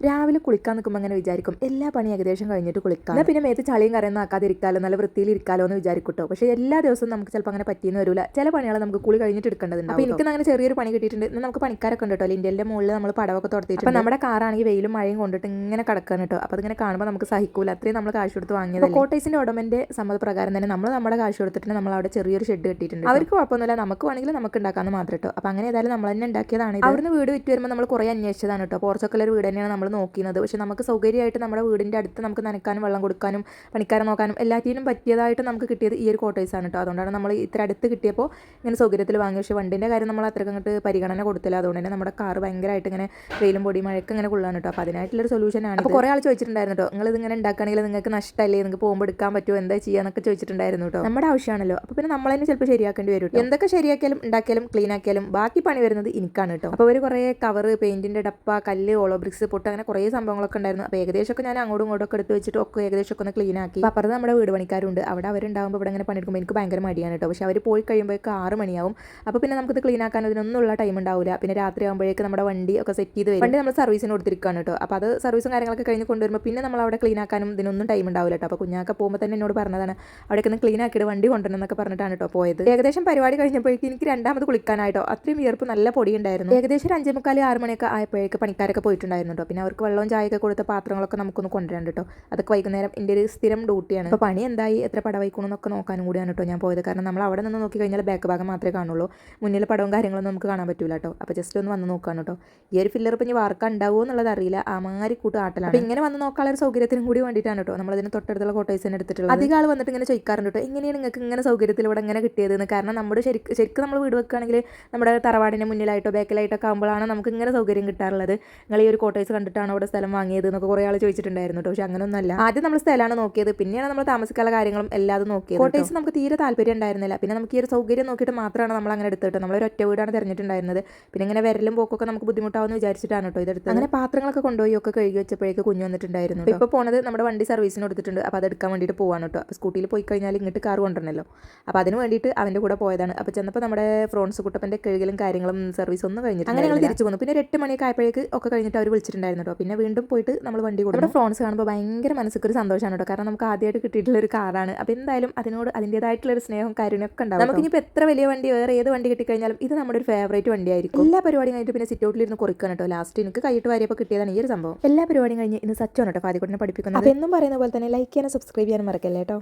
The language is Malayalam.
രാവിലെ കുളിക്കാൻ നിൽക്കുമ്പോൾ അങ്ങനെ വിചാരിക്കും എല്ലാ പണി ഏകദേശം കഴിഞ്ഞിട്ട് കുളിക്കാം, എന്നാൽ പിന്നെ മേത്ത് ചളിയും കരയൊന്നും ആക്കാതിരിക്കാലോ, നല്ല വൃത്തിയിൽ ഇരിക്കാലോ എന്ന് വിചാരിക്കട്ടോ. പക്ഷേ എല്ലാ ദിവസവും നമുക്ക് ചിലപ്പോൾ അങ്ങനെ പറ്റിയെന്ന് വരില്ല. ചില പണികൾ നമുക്ക് കുളി കഴിഞ്ഞിട്ട് എടുക്കേണ്ടതുണ്ട്. അപ്പോൾ എനിക്ക് അങ്ങനെ ചെറിയൊരു പണി കിട്ടിയിട്ടുണ്ട്. ഇന്ന് നമുക്ക് പണിക്കാരൊക്കെ ഉണ്ട് കേട്ടോ. ഇന്ത്യൻ്റെ മുകളിൽ നമ്മൾ പടവൊക്കെ തുറത്തിയിട്ട്, അപ്പോൾ നമ്മുടെ കാറാണെങ്കിൽ വെയിലും മഴയും കൊണ്ടിട്ട് ഇങ്ങനെ കിടക്കാൻ കേട്ടോ. അപ്പോൾ അതിങ്ങനെ കാണുമ്പോൾ നമുക്ക് സഹിക്കൂല, അത്രയും നമ്മൾ കാശ് കൊടുത്ത് വാങ്ങിയത്. കോട്ടേഴ്സിൻ്റെ ഉടമൻ്റെ സമ്മതപ്രകാരം തന്നെ നമ്മൾ നമ്മുടെ കാശ് കൊടുത്തിട്ട് നമ്മൾ അവിടെ ചെറിയൊരു ഷെഡ് കെട്ടിയിട്ടുണ്ട്. അവർക്ക് കുഴപ്പമൊന്നുമില്ല, നമുക്ക് വേണമെങ്കിൽ നമുക്ക് ഉണ്ടാക്കാമെന്ന് മാത്രം കേട്ടോ. അപ്പോൾ അങ്ങനെ ഏതായാലും നമ്മൾ തന്നെ ഉണ്ടാക്കിയതാണ്. അവിടുന്ന് വീട് വിറ്റ് വരുമ്പോൾ നമ്മൾ കുറേ അന്വേഷിച്ചതാണ് കേട്ടോ. പോർച്ചൊക്കെ ഒരു വീട് തന്നെയാണ് നമ്മൾ നോക്കുന്നത്. പക്ഷേ നമുക്ക് സൗകര്യമായിട്ട് നമ്മുടെ വീടിൻ്റെ അടുത്ത് നമുക്ക് നനക്കാനും വെള്ളം കൊടുക്കാനും പണിക്കാരെ നോക്കാനും എല്ലാറ്റിനും പറ്റിയതായിട്ട് നമുക്ക് കിട്ടിയത് ഈ ഒരു കോട്ടേഴ്സാണ് കേട്ടോ. അതുകൊണ്ടാണ് നമ്മൾ ഇത്ര അടുത്ത് കിട്ടിയപ്പോൾ ഇങ്ങനെ സൗകര്യത്തിൽ വാങ്ങി. പക്ഷേ വണ്ടിൻ്റെ കാര്യം നമ്മൾ അത്രയ്ക്ക് അങ്ങോട്ട് പരിഗണന കൊടുത്തില്ല. അതുകൊണ്ട് തന്നെ നമ്മുടെ കാർ ഭയങ്കരമായിട്ട് ഇങ്ങനെ വെയിലും പൊടി മഴയ്ക്ക് ഇങ്ങനെ കൊള്ളാൻ കേട്ടോ. അപ്പോൾ അതിനായിട്ടുള്ളൊരു സൊല്യൂഷനാണ്. അപ്പോൾ കുറേ ആൾ ചോദിച്ചിട്ടുണ്ടായിരുന്നു കേട്ടോ, നിങ്ങൾ ഇതിങ്ങനെ ഉണ്ടാക്കുകയാണെങ്കിൽ നിങ്ങൾക്ക് നഷ്ടമല്ലേ, നിങ്ങൾക്ക് പോകുമ്പോൾ എടുക്കാൻ പറ്റുമോ, എന്താ ചെയ്യാന്നൊക്കെ ചോദിച്ചിട്ടുണ്ടായിരുന്നു കേട്ടോ. നമ്മുടെ ആവശ്യമാണല്ലോ. അപ്പോൾ പിന്നെ നമ്മൾ തന്നെ ചിലപ്പോൾ ശരിയാക്കേണ്ടി വരും. എന്തൊക്കെ ശരിയാക്കിയാലും ഉണ്ടാക്കിയാലും ക്ലീൻ ആക്കിയാലും ബാക്കി പണി വരുന്നത് എനിക്കാണ് കേട്ടോ. അപ്പോൾ ഒരു കുറേ കവർ, പെയിൻറ്റിൻ്റെ ഡപ്പ, കല്ല്, ഓളോ ബ്രിക്സ്, പൊട്ട്, അങ്ങനെ കുറേ സംഭവങ്ങളൊക്കെ ഉണ്ടായിരുന്നു. അപ്പോൾ ഏകദേശമൊക്കെ ഞാൻ അങ്ങോട്ടും ഇങ്ങോട്ടൊക്കെ എടുത്ത് വെച്ചിട്ട് ഒക്കെ ഏകദേശമൊക്കെ ഒന്ന് ക്ലീൻ ആക്കി. അപ്പോൾ അപ്പുറത്ത് നമ്മുടെ വീട് പണിക്കാരുണ്ട്. അവിടെ അവരുണ്ടാകുമ്പോൾ ഇവിടെ ഇങ്ങനെ പണിയെടുക്കുമ്പോൾ എനിക്ക് ഭയങ്കര മടിയാണ് കേട്ടോ. പക്ഷേ അവർ പോയി കഴിയുമ്പോഴേക്ക് 6 മണിയാവും. അപ്പോൾ പിന്നെ നമുക്കിത് ക്ലീൻ ആക്കാൻ അതിനൊന്നുള്ള ടൈം ഉണ്ടാവില്ല. പിന്നെ രാത്രി ആകുമ്പോഴേക്ക് നമ്മുടെ വണ്ടി ഒക്കെ സെറ്റ് ചെയ്ത് വരും. വണ്ടി നമ്മൾ സർവീസിന് കൊടുത്തിരിക്കുകയാണ് കേട്ടോ. അപ്പോൾ അത് സർവീസും കാര്യങ്ങളൊക്കെ കഴിഞ്ഞ് കൊണ്ടുവരുമ്പോൾ പിന്നെ നമ്മൾ അവിടെ ക്ലീൻ ആക്കാനും ഇതിനൊന്നും ടൈം ഉണ്ടാവില്ല കേട്ടോ. അപ്പോൾ കുഞ്ഞാക്ക പോകുമ്പോൾ തന്നെ എന്നോട് പറഞ്ഞതാണ് അവിടേക്ക് ഒന്ന് ക്ലീൻ ആക്കിയിട്ട് വണ്ടി കൊണ്ടുവരണം എന്നൊക്കെ പറഞ്ഞിട്ടാണ് കേട്ടോ പോയത്. ഏകദേശം പരിപാടി കഴിഞ്ഞപ്പോഴേക്ക് എനിക്ക് രണ്ടാമത് കുളിക്കാനായിട്ടോ. അത്രയും വിയർപ്പ്, നല്ല പൊടി ഉണ്ടായിരുന്നു. ഏകദേശം 5:45, 6 മണിയൊക്കെ ആയപ്പോഴേക്ക് പണിക്കാരൊക്കെ പോയിട്ടുണ്ടായിരുന്നു കേട്ടോ. പിന്നെ അവർക്ക് വെള്ളവും ചായയൊക്കെ കൊടുത്ത പാത്രങ്ങളൊക്കെ നമുക്കൊന്ന് കൊണ്ടുവരാൻ കേട്ടോ. അതൊക്കെ വൈകുന്നേരം എൻ്റെ ഒരു സ്ഥിരം ഡ്യൂട്ടിയാണ്. അപ്പോൾ പണി എന്തായി, എത്ര പടവയ്ക്കണം എന്നൊക്കെ നോക്കാനും കൂടിയാണ് കേട്ടോ ഞാൻ പോയത്. കാരണം നമ്മൾ അവിടെ നിന്ന് നോക്കി കഴിഞ്ഞാൽ ബാക്ക് ഭാഗം മാത്രമേ കാണുള്ളൂ, മുന്നിൽ പടവും കാര്യങ്ങളൊന്നും നമുക്ക് കാണാൻ പറ്റില്ല കേട്ടോ. അപ്പോൾ ജസ്റ്റ് ഒന്ന് വന്ന് നോക്കാൻ കേട്ടോ. ഈ ഒരു ഫില്ലർ ഇപ്പം ഇനി വാർക്ക ഉണ്ടാവുമോ എന്നുള്ളത് അറിയില്ല. ആമാരി കൂട്ട് ആട്ടലാണ്. അപ്പോൾ ഇങ്ങനെ വന്ന് നോക്കാനുള്ള ഒരു സൗകര്യത്തിനും കൂടി വേണ്ടിയിട്ടാണ് കേട്ടോ നമ്മളതിന് തൊട്ടടുത്തുള്ള കോട്ടേഴ്സിന് എടുത്തിട്ടുള്ളത്. അധികം ആൾ വന്നിട്ട് ഇങ്ങനെ ചോദിക്കാറുണ്ട് കേട്ടോ, എങ്ങനെയാണ് നിങ്ങൾക്ക് ഇങ്ങനെ സൗകര്യത്തിൽ ഇവിടെ ഇങ്ങനെ കിട്ടിയതെന്ന്. കാരണം നമ്മുടെ ശരിക്കും നമ്മൾ വീട് വെക്കുകയാണെങ്കിൽ നമ്മുടെ തറവാടിൻ്റെ മുന്നിലായിട്ടോ ബാക്കിലായിട്ടൊക്കെ ആകുമ്പോഴാണ് നമുക്ക് ഇങ്ങനെ സൗകര്യം കിട്ടാറുള്ളത്. നിങ്ങൾ ഈ ഒരു കോട്ടേഴ്സ് കണ്ടിട്ടാണ് ഇവിടെ സ്ഥലം വാങ്ങിയത് എന്നൊക്കെ കുറേ ആൾ ചോദിച്ചിട്ടുണ്ടായിരുന്നു കേട്ടോ. പക്ഷേ അങ്ങനെയൊന്നുമല്ല. ആദ്യം നമ്മൾ സ്ഥലമാണ് നോക്കിയത്, പിന്നെയാണ് നമ്മൾ താമസിക്കാനുള്ള കാര്യങ്ങളും എല്ലാതും നോക്കിയത്. കോട്ടേഴ്സ് നമുക്ക് തീരെ താല്പര്യം ഉണ്ടായിരുന്നില്ല. പിന്നെ നമുക്ക് ഈ ഒരു സൗകര്യം നോക്കിയിട്ട് മാത്രമാണ് നമ്മൾ അങ്ങനെ എടുത്തിട്ട് നമ്മളൊരു ഒറ്റ വീടാണ് തിരഞ്ഞിട്ടുണ്ടായിരുന്നത്. പിന്നെ ഇങ്ങനെ വരലും പോക്കൊക്കെ നമുക്ക് ബുദ്ധിമുട്ടാവുമെന്ന് വിചാരിച്ചിട്ടാണ് കേട്ടോ ഇതെടുത്തത്. അങ്ങനെ പാത്രങ്ങളൊക്കെ കൊണ്ടുപോയി ഒക്കെ കഴുകി വെച്ചപ്പോഴേക്ക് കുഞ്ഞു വന്നിട്ടുണ്ടായിരുന്നു. ഇപ്പോൾ പോണത് നമ്മുടെ വണ്ടി സർവീസിന് കൊടുത്തിട്ടുണ്ട്. അപ്പോൾ അതെടുക്കാൻ വേണ്ടിയിട്ട് പോകാൻ കേട്ടോ. അപ്പോൾ സ്കൂട്ടിയിൽ പോയി കഴിഞ്ഞാൽ ഇങ്ങോട്ട് കാർ കൊണ്ടുവരണമല്ലോ. അപ്പോൾ അതിന് വേണ്ടിയിട്ട് അവൻ്റെ കൂടെ പോയതാണ്. അപ്പോൾ ചെന്നപ്പോൾ നമ്മുടെ ഫ്രോൺസ് കുട്ടപ്പൻ്റെ കഴുകലും കാര്യങ്ങളും സർവീസ് ഒന്നും കഴിഞ്ഞിട്ട് അങ്ങനെ ഞങ്ങൾ തിരിച്ചു പോകുന്നു. പിന്നെ 8 മണിയൊക്കെ ആയപ്പോഴേക്ക് ഒക്കെ കഴിഞ്ഞിട്ട് അവർ വിളിച്ചിട്ടുണ്ടായിരുന്നു കേട്ടോ. പിന്നെ വീണ്ടും പോയിട്ട് നമ്മൾ വണ്ടി കൊടുക്കും. നമ്മുടെ ഫ്രോൺസ് കാണുമ്പോൾ ഭയങ്കര മനസ്സിക്കൊരു സന്തോഷമാണ് കേട്ടോ. കാരണം നമുക്ക് ആദ്യമായിട്ട് കിട്ടിയിട്ടുള്ള ഒരു കാറാണ്. അപ്പോൾ എന്തായാലും അതിനോട് അതിൻ്റേതായിട്ടുള്ളൊരു സ്നേഹം കാര്യമൊക്കെ ഉണ്ടാവും. നമുക്കിനിപ്പോൾ എത്ര വലിയ വണ്ടി, വേറെ ഏത് വണ്ടി കിട്ടിക്കഴിഞ്ഞാലും ഇത് നമ്മുടെ ഒരു ഫേവറേറ്റ് വണ്ടിയായിരിക്കും. എല്ലാ പരിപാടിയും കഴിഞ്ഞിട്ട് പിന്നെ സിറ്റ് ഔട്ടിലിരുന്ന് കുറിക്കണം കേട്ടോ. ലാസ്റ്റ് എനിക്ക് കൈയിട്ട് വാരിയപ്പോൾ കിട്ടിയതാണ് ഈ ഒരു സംഭവം. എല്ലാ പരിപാടിയും കഴിഞ്ഞ് ഇന്ന് സച്ചോണ് കേട്ടോ ഫാദിക്കുട്ടിനെ പഠിപ്പിക്കുന്നത്. അപ്പോൾ എന്നും പറയുന്ന പോലെ തന്നെ ലൈക്ക് ചെയ്യാനും സബ്സ്ക്രൈബ് ചെയ്യാനും മറക്കല്ലേ കേട്ടോ.